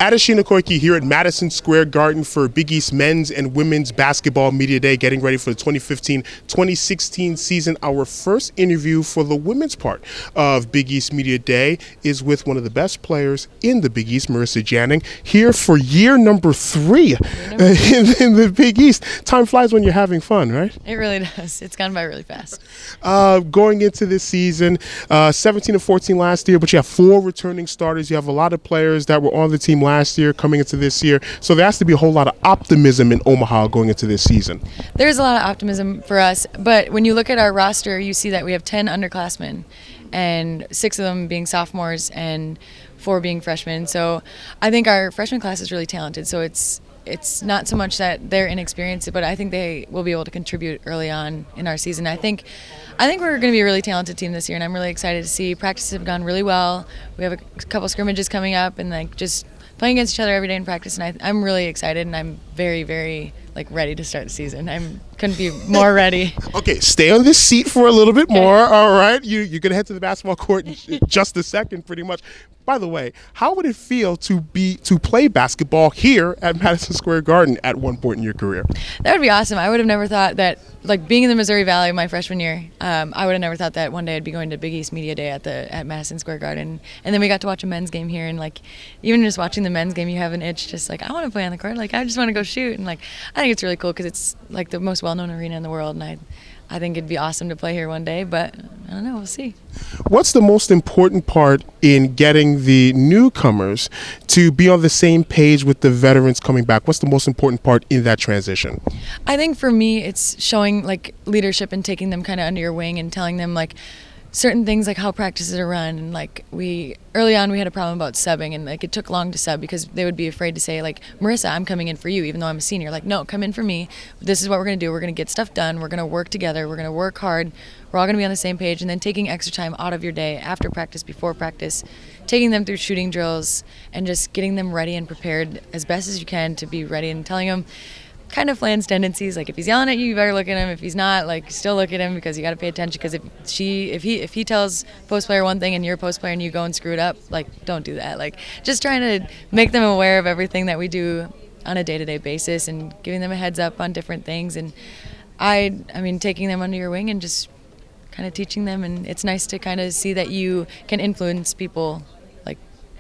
Adesina, Koiki here at Madison Square Garden for Big East Men's and Women's Basketball Media Day, getting ready for the 2015-2016 season. Our first interview for the women's part of Big East Media Day is with one of the best players in the Big East, Marissa Janning, here for year number 3 in the Big East. Time flies when you're having fun, right? It really does. It's gone by really fast. Going into this season, 17-14 last year, but you have 4 returning starters. You have a lot of players that were on the team last year coming into this year. So there has to be a whole lot of optimism in Omaha going into this season. There's a lot of optimism for us, but when you look at our roster, you see that we have 10 underclassmen, and 6 of them being sophomores and 4 being freshmen. So I think our freshman class is really talented. So it's not so much that they're inexperienced, but I think they will be able to contribute early on in our season. I think we're going to be a really talented team this year, and I'm really excited to see. Practices have gone really well. We have a couple scrimmages coming up, and just playing against each other every day in practice, and I'm really excited, and I'm very, very ready to start the season. I couldn't be more ready. Okay, stay on this seat for a little bit more. All right, you're going to head to the basketball court in just a second, pretty much. By the way, how would it feel to play basketball here at Madison Square Garden at one point in your career? That would be awesome. I would have never thought that, being in the Missouri Valley my freshman year, I would have never thought that one day I'd be going to Big East Media Day at Madison Square Garden. And then we got to watch a men's game here, and even just watching the men's game, you have an itch just I want to play on the court. I just want to go shoot. And I think it's really cool because it's the most well-known arena in the world, and I think it'd be awesome to play here one day, but I don't know, we'll see. What's the most important part in getting the newcomers to be on the same page with the veterans coming back? What's the most important part in that transition? I think for me, it's showing leadership and taking them kind of under your wing and telling them certain things, how practices are run. And early on we had a problem about subbing, and it took long to sub because they would be afraid to say Marissa, I'm coming in for you, even though I'm a senior. No, come in for me. This is what we're going to do. We're going to get stuff done. We're going to work together. We're going to work hard. We're all going to be on the same page. And then taking extra time out of your day, after practice, before practice, taking them through shooting drills and just getting them ready and prepared as best as you can to be ready, and telling them kind of Flan's tendencies. If he's yelling at you, you better look at him. If he's not, still look at him, because you got to pay attention. Because if he tells post player one thing and you're a post player and you go and screw it up, don't do that. Just trying to make them aware of everything that we do on a day-to-day basis, and giving them a heads up on different things. And I mean, taking them under your wing and just kind of teaching them. And it's nice to kind of see that you can influence people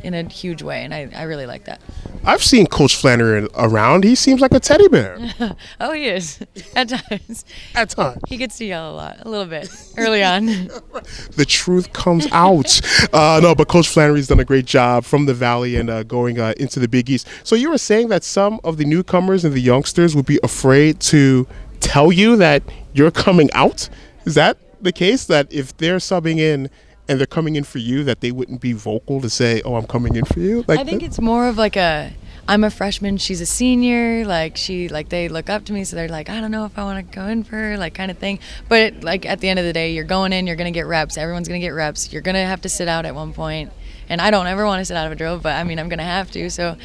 in a huge way, and I really like that. I've seen Coach Flannery around. He seems like a teddy bear. Oh, he is. At times. At times. He gets to yell a little bit, early on. The truth comes out. No, but Coach Flannery's done a great job from the Valley and going into the Big East. So you were saying that some of the newcomers and the youngsters would be afraid to tell you that you're coming out? Is that the case, that if they're subbing in and they're coming in for you, that they wouldn't be vocal to say, oh, I'm coming in for you? I think it's more of I'm a freshman, she's a senior, they look up to me, so they're I don't know if I want to go in for her, kind of thing. But at the end of the day, you're going in, you're going to get reps, everyone's going to get reps, you're going to have to sit out at one point. And I don't ever want to sit out of a drill, but I mean, I'm going to have to. So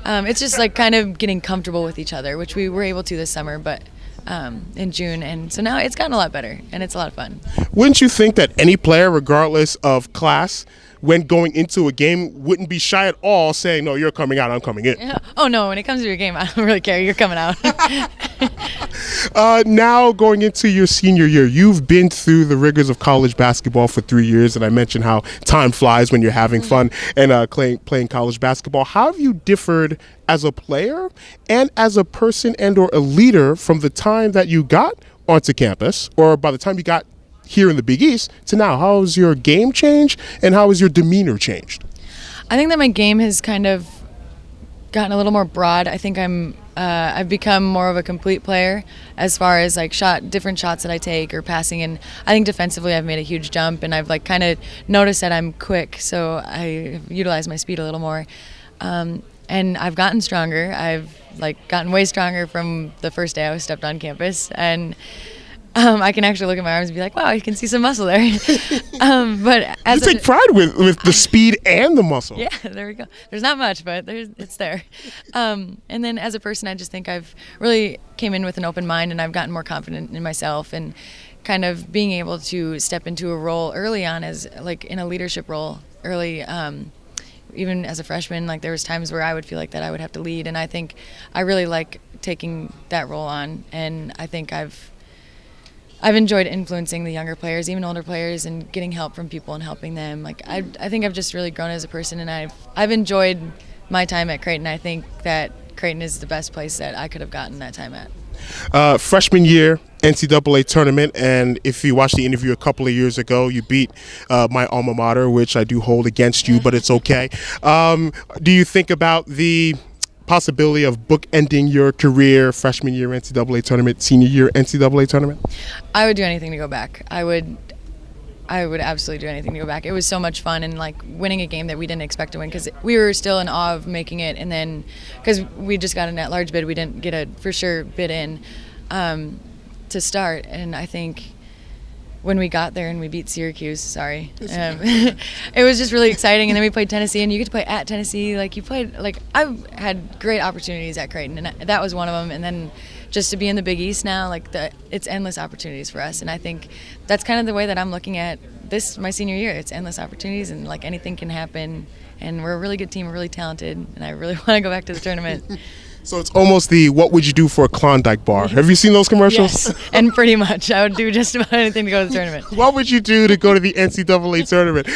it's just kind of getting comfortable with each other, which we were able to this summer, but in June, and so now it's gotten a lot better, and it's a lot of fun. Wouldn't you think that any player, regardless of class, when going into a game, wouldn't be shy at all saying, no, you're coming out, I'm coming in? Yeah. Oh no, when it comes to your game, I don't really care, you're coming out. Now going into your senior year, you've been through the rigors of college basketball for 3 years, and I mentioned how time flies when you're having fun and playing college basketball. How have you differed as a player and as a person and or a leader from the time that you got onto campus, or by the time you got here in the Big East, to now? How has your game changed, and how has your demeanor changed? I think that my game has kind of gotten a little more broad. I think I've become more of a complete player as far as different shots that I take or passing, and I think defensively I've made a huge jump, and I've kind of noticed that I'm quick, so I utilize my speed a little more. And I've gotten stronger. I've gotten way stronger from the first day I was stepped on campus, and I can actually look at my arms and be wow, I can see some muscle there. But as you take pride with the speed and the muscle. Yeah, there we go. There's not much, but it's there. And then as a person, I just think I've really came in with an open mind, and I've gotten more confident in myself, and kind of being able to step into a role early on as in a leadership role early. even as a freshman, like there was times where I would feel like that I would have to lead, and I think I really like taking that role on, and I think I've enjoyed influencing the younger players, even older players, and getting help from people and helping them. Like I think I've just really grown as a person, and I've enjoyed my time at Creighton. I think that Creighton is the best place that I could have gotten that time at. Freshman year NCAA tournament, and if you watched the interview a couple of years ago, you beat my alma mater, which I do hold against you, but it's okay. Do you think about the possibility of bookending your career, freshman year NCAA tournament, senior year NCAA tournament? I would do anything to go back. I would absolutely do anything to go back. It was so much fun, and like winning a game that we didn't expect to win, because we were still in awe of making it, and then because we just got an at-large bid, we didn't get a for sure bid in to start. And I think when we got there and we beat Syracuse, it was just really exciting. And then we played Tennessee, and you get to play at Tennessee. Like you played, like I've had great opportunities at Creighton, and that was one of them. And then just to be in the Big East now, like it's endless opportunities for us. And I think that's kind of the way that I'm looking at this, my senior year. It's endless opportunities, and like anything can happen. And we're a really good team, we're really talented, and I really want to go back to the tournament. So it's almost the what would you do for a Klondike bar. Have you seen those commercials? Yes, and pretty much. I would do just about anything to go to the tournament. What would you do to go to the NCAA tournament?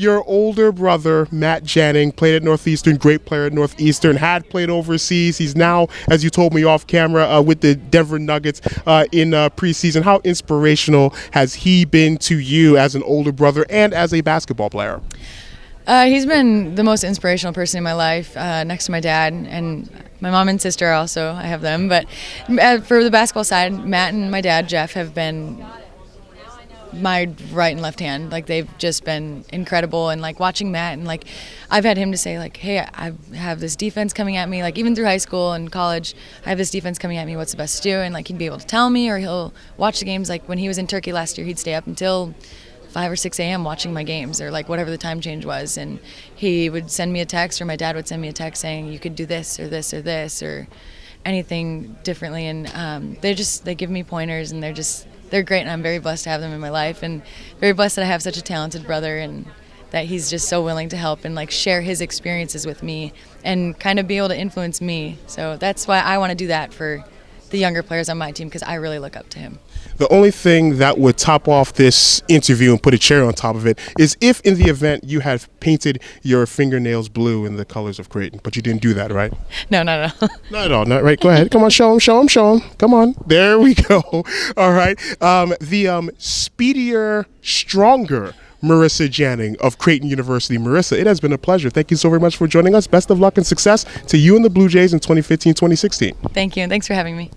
Your older brother, Matt Janning, played at Northeastern, great player at Northeastern, had played overseas. He's now, as you told me off camera, with the Denver Nuggets in preseason. How inspirational has he been to you as an older brother and as a basketball player? He's been the most inspirational person in my life, next to my dad, and my mom and sister also. I have them. But for the basketball side, Matt and my dad, Jeff, have been my right and left hand. Like they've just been incredible. And like watching Matt, and like I've had him to say like, hey, I have this defense coming at me. Like even through high school and college, I have this defense coming at me. What's the best to do? And like he'd be able to tell me, or he'll watch the games. Like when he was in Turkey last year, he'd stay up until 5 or 6 a.m. watching my games, or like whatever the time change was, and he would send me a text, or my dad would send me a text saying you could do this or this or this or anything differently. And they give me pointers, and they're great, and I'm very blessed to have them in my life, and very blessed that I have such a talented brother, and that he's just so willing to help and like share his experiences with me and kind of be able to influence me. So that's why I want to do that for the younger players on my team, because I really look up to him. The only thing that would top off this interview and put a cherry on top of it is if in the event you had painted your fingernails blue in the colors of Creighton, but you didn't do that, right? No, not at all. Not at all. Not right. Go ahead. Come on, show him. Come on. There we go. All right. The speedier, stronger Marissa Janning of Creighton University. Marissa, it has been a pleasure. Thank you so very much for joining us. Best of luck and success to you and the Blue Jays in 2015-2016. Thank you, and thanks for having me.